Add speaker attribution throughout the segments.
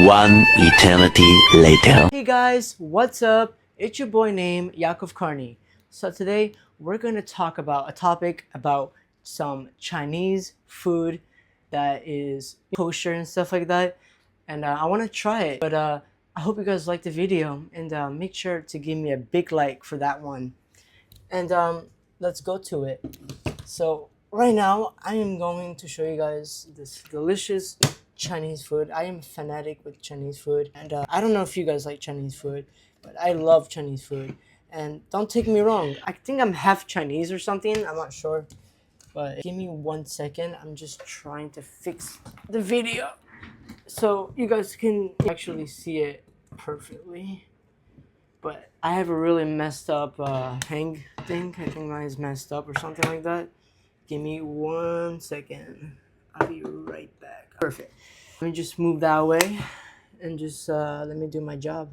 Speaker 1: One eternity later.
Speaker 2: Hey guys, what's up? It's your boy named Yakov Karni. So today we're going to talk about a topic about some Chinese food that is kosher and stuff like that. And I want to try it. But I hope you guys like the video and make sure to give me a big like for that one. And let's go to it. So right now I am going to show you guys this delicious Chinese food. I am fanatic with Chinese food, and I don't know if you guys like Chinese food, but I love Chinese food. And don't take me wrong, I think I'm half Chinese or something, I'm not sure, but give me 1 second. I'm just trying to fix the video so you guys can actually see it perfectly. But I have a really messed up hang thing. I think mine is messed up or something like that. Give me 1 second. I'll be right back. Perfect. Let me just move that away and just let me do my job.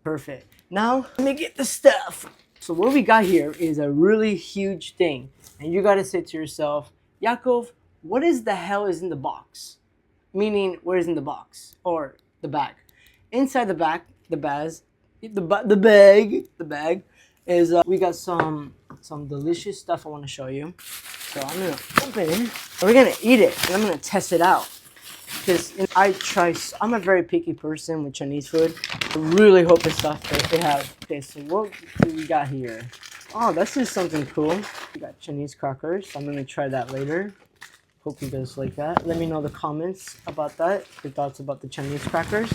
Speaker 2: Perfect. Now, let me get the stuff. So what we got here is a really huge thing. And you got to say to yourself, Yakov, what is the hell is in the box? Meaning, what is in the box? Or the bag. Inside the bag, the bag is, we got some delicious stuff I want to show you. So I'm going to open it, and we're going to eat it, and I'm going to test it out. Because I'm a very picky person with Chinese food. I really hope it's stuff that they have. Okay, so what do we got here? Oh, this is something cool. We got Chinese crackers. I'm going to try that later. Hope you guys like that. Let me know in the comments about that, your thoughts about the Chinese crackers.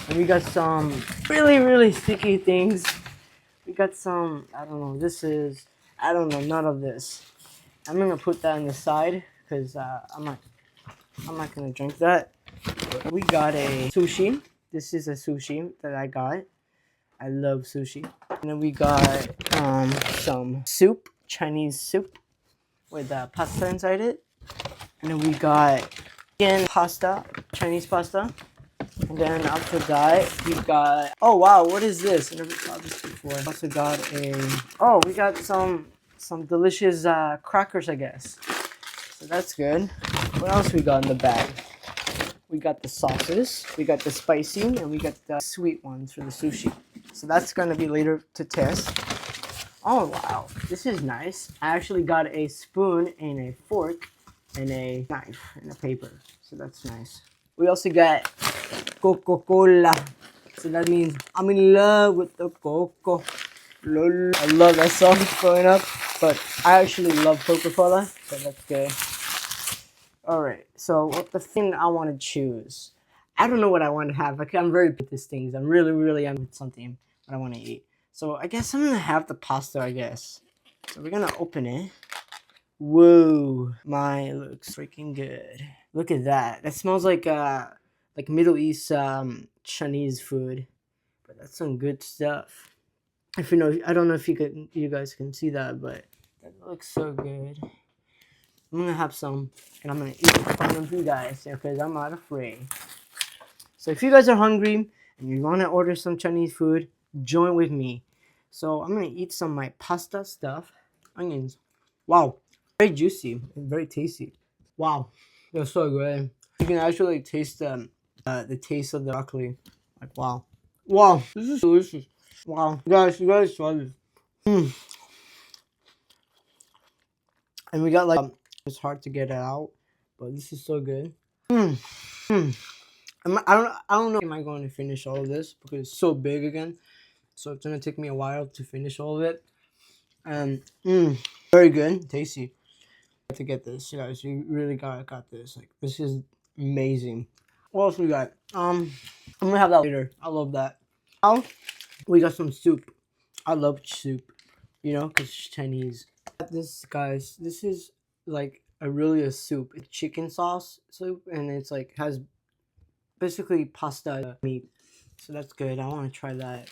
Speaker 2: And we got some really, really sticky things. We got some, I don't know, none of this. I'm gonna put that on the side because I'm not gonna drink that. We got a sushi. This is a sushi that I got. I love sushi. And then we got some soup, Chinese soup with pasta inside it. And then we got again pasta, Chinese pasta. And then after that, we got, oh wow, what is this? I never saw this before. I also got we got some delicious crackers, I guess. So that's good. What else we got in the bag? We got the sauces, we got the spicy, and we got the sweet ones for the sushi. So that's gonna be later to test. Oh wow, this is nice. I actually got a spoon and a fork and a knife and a paper. So that's nice. We also got Coca-Cola. So that means I'm in love with the Coca. Lol. I love that song growing up, but I actually love Coca-Cola, so that's good. Alright, so what the thing I want to choose? I don't know what I want to have. I'm very good at these things. I'm really with something that I want to eat. So I guess I'm going to have the pasta, I guess. So we're going to open it. Whoa, mine looks freaking good. Look at that. That smells like Middle East Chinese food. But that's some good stuff. If you know, I don't know if you guys can see that, but that looks so good. I'm gonna have some, and I'm gonna eat in front of you guys because I'm not afraid. So if you guys are hungry and you wanna order some Chinese food, join with me. So I'm gonna eat some of my pasta stuff. Onions. Wow, very juicy and very tasty. Wow, they're so good. You can actually taste the taste of the broccoli. Like wow, this is delicious. Wow, you guys try this. And we got it's hard to get it out, but this is so good. I don't know if I'm going to finish all of this because it's so big again. So it's gonna take me a while to finish all of it. And very good, tasty. To get this, you guys, you really got this. Like this is amazing. What else we got? I'm gonna have that later. I love that. Now we got some soup. I love soup, you know, because it's Chinese. This, guys, this is like a soup. It's chicken sauce soup, and it's like has basically pasta meat. So that's good. I want to try that.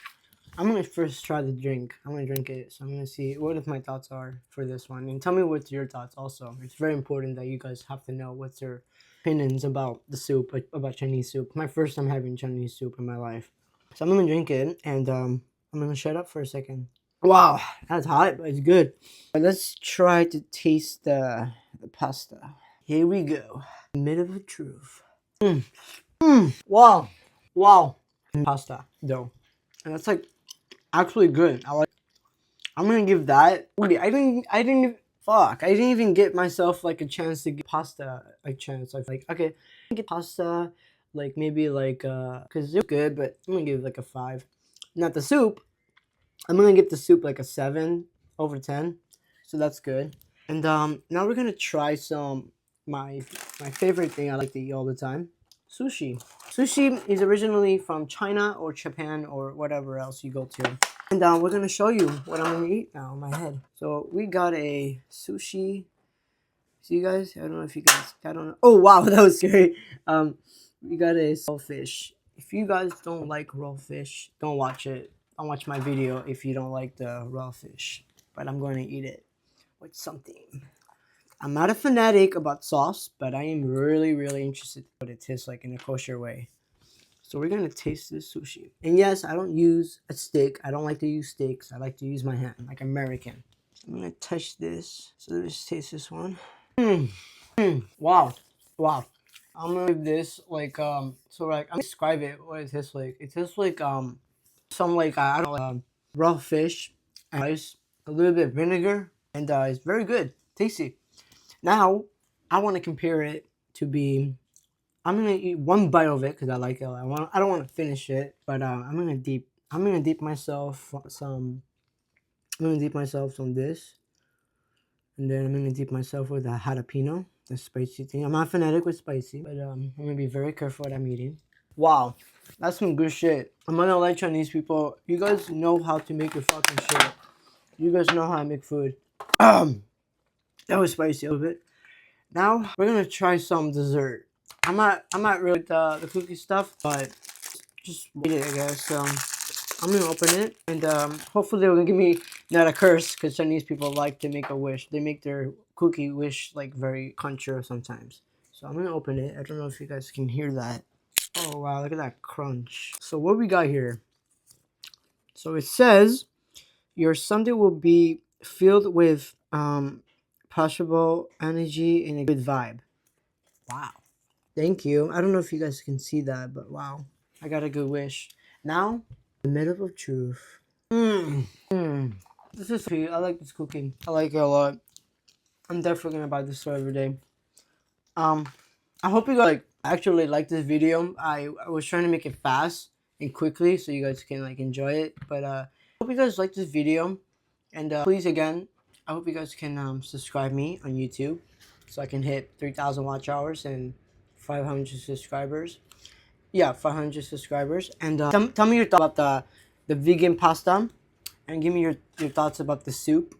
Speaker 2: I'm gonna first try the drink. I'm gonna drink it, so I'm gonna see what my thoughts are for this one, and tell me what's your thoughts. Also, it's very important that you guys have to know what's your opinions about the soup, about Chinese soup. My first time having Chinese soup in my life, so I'm gonna drink it, and I'm gonna shut up for a second. Wow, that's hot, but it's good. But let's try to taste the pasta. Here we go. Minute of truth. Wow. Wow. Pasta dough. And that's like actually good. I'm gonna give that. I didn't even get myself like a chance to get pasta I like okay, get pasta like maybe like cause it's good, but I'm gonna give it like a 5. Not the soup. I'm gonna give the soup like a 7/10. So that's good. And now we're gonna try some my favorite thing I like to eat all the time. Sushi. Sushi is originally from China or Japan or whatever else you go to. And we're gonna show you what I'm gonna eat now in my head. So we got a sushi. See you guys? I don't know if you guys. I don't know. Oh wow, that was scary. We got a raw fish. If you guys don't like raw fish, don't watch it. Don't watch my video if you don't like the raw fish. But I'm going to eat it with something. I'm not a fanatic about sauce, but I am really, really interested in what it tastes like in a kosher way. So we're going to taste this sushi. And yes, I don't use a stick. I don't like to use sticks. I like to use my hand, like American. I'm going to touch this. So let's taste this one. Wow. Wow. I'm going to give this like, so like, I'm going to describe it, what it tastes like. It tastes like, some like, I don't know, raw fish, and rice, a little bit of vinegar, and it's very good, tasty. Now, I want to compare it to be. I'm gonna eat one bite of it because I like it. I don't want to finish it, but I'm gonna deep myself some. I'm gonna deep myself some this, and then I'm gonna deep myself with a jalapeno, the spicy thing. I'm not fanatic with spicy, but I'm gonna be very careful what I'm eating. Wow, that's some good shit. I'm not gonna lie, Chinese people. You guys know how to make your fucking shit. You guys know how to make food. That was spicy a little bit. Now we're gonna try some dessert. I'm not really the cookie stuff, but just wait it, I guess. I'm gonna open it, and hopefully they're gonna give me not a curse, because Chinese people like to make a wish. They make their cookie wish like very contra sometimes. So I'm gonna open it. I don't know if you guys can hear that. Oh wow, look at that crunch. So what we got here? So it says your Sunday will be filled with possible energy and a good vibe. Wow. Thank you. I don't know if you guys can see that, but wow. I got a good wish. Now, the middle of truth. This is sweet. I like this cooking. I like it a lot. I'm definitely gonna buy this store every day. I hope you guys actually like this video. I was trying to make it fast and quickly so you guys can like enjoy it. But I hope you guys like this video. And please again, I hope you guys can subscribe me on YouTube so I can hit 3,000 watch hours and 500 subscribers. Yeah, 500 subscribers. And tell me your thoughts about the vegan pasta, and give me your thoughts about the soup.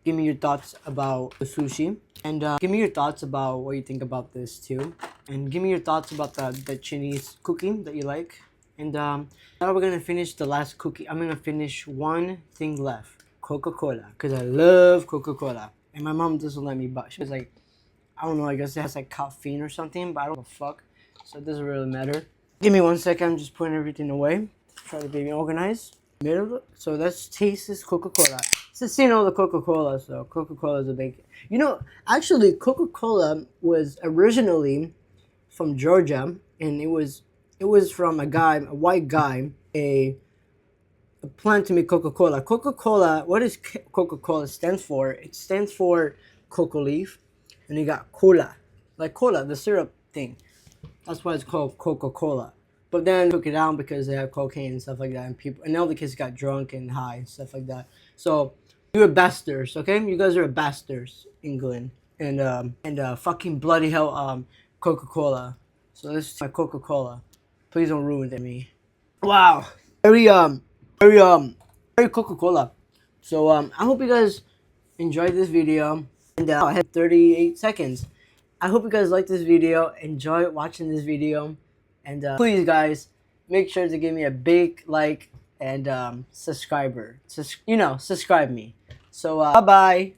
Speaker 2: Give me your thoughts about the sushi, and give me your thoughts about what you think about this too. And give me your thoughts about the Chinese cooking that you like. And now we're gonna finish the last cookie. I'm gonna finish one thing left, Coca-Cola, because I love Coca-Cola. And my mom doesn't let me buy. She was like, I don't know, I guess it has like caffeine or something, but I don't give a fuck. So it doesn't really matter. Give me 1 second, I'm just putting everything away. Try to be organized. So let's taste this Coca-Cola. It's the Coca-Cola, so Coca-Cola is a big. Actually, Coca-Cola was originally from Georgia, and it was from a white guy, a plant to make Coca-Cola. Coca-Cola, what does Coca-Cola stand for? It stands for cocoa leaf, and you got cola, like cola, the syrup thing. That's why it's called Coca-Cola. But then took it out because they had cocaine and stuff like that, and all the kids got drunk and high and stuff like that. So you're bastards, okay? You guys are bastards, England, and fucking bloody hell, Coca-Cola. So this is my Coca-Cola. Please don't ruin it for me. Wow, very Coca-Cola. So I hope you guys enjoyed this video, and I had 38 seconds. I hope you guys like this video, enjoy watching this video, and please guys, make sure to give me a big like and subscribe me. So bye bye.